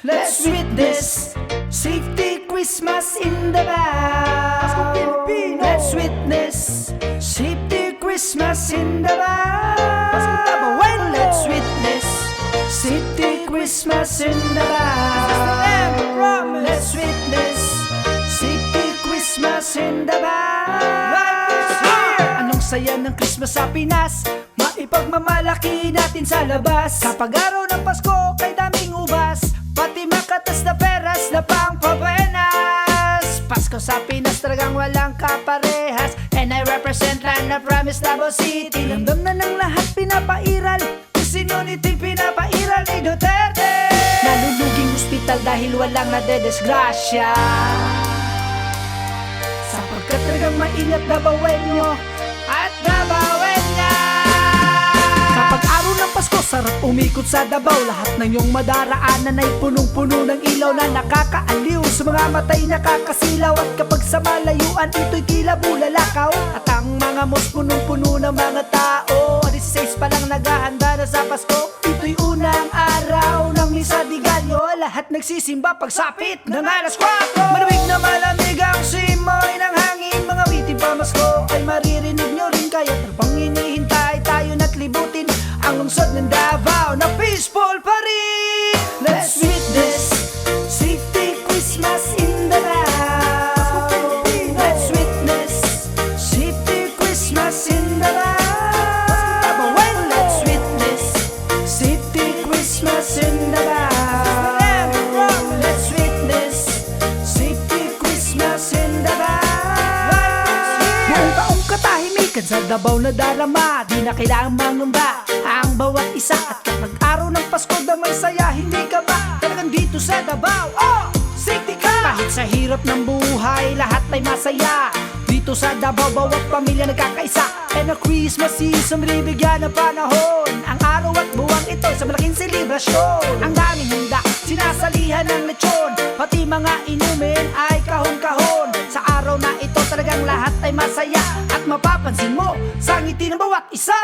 Let's witness safety Christmas in the Davao. Let's witness safety Christmas in the Davao. Let's witness safety Christmas in the Davao. Let's witness safety Christmas in the Davao. Anong saya ng Christmas sa Pinas, maipagmamalaki natin sa labas. Kapag araw ng Pasko kay daming ubas, pati makatas na peras na pangpabuenas. Pasko sa Pinas talagang walang kaparehas. And I represent land na promise Davao City. Ramdam na ng lahat pinapairal, sinunitin pinapairal ni Duterte. Naluluging ospital dahil walang nadedesgrasya, sapagkat talagang maingat Davaoenyo at Davaoenya. Kapag araw ng Pasko, sarap umikot sa Davao. Lahat ng iyong madaraanan ay punong-puno ng ilaw na nakakaaliw, sa mga matay nakakasilaw. At kapag sa malayuan, ito'y tila bulalakaw. At ang mga mos punong-puno ng mga tao. 16 pa lang naghahanda na sa Pasko. Ito'y unang araw ng Misa de Gallo. Lahat nagsisimba pagsapit ng alas 4. Malamig na malamig ang simoy ng hangin. Mga witing pamasko ay maririnig nyo rin. Kaya trapang hinihintay tayo na't libutin ang lungsod ng Davao na peaceful pa rin. Let's witness safety Christmas in the Davao. Let's witness safety Christmas in the Davao. Let's witness safety Christmas in the Davao. Let's witness safety Christmas in the Davao. Buong taong katahimikan sa Davao na darama, di na kailangang mangamba ang bawat isa. At kapag araw ng Pasko damay saya, hindi ka ba talagang dito sa Davao? Oh, safety ka! Kahit sa hirap ng buhay, lahat ay masaya. Dito sa Davao, bawat pamilya nagkakaisa. And a Christmas season, binibigyan ng panahon. Ang araw at buwan ito sa malaking selebrasyon. Ang daming handa, sinasalihan ng lechon, pati mga inumin ay kahon-kahon. Sa araw na ito talagang lahat ay masaya. At mapapansin mo sa ngiti ng bawat isa.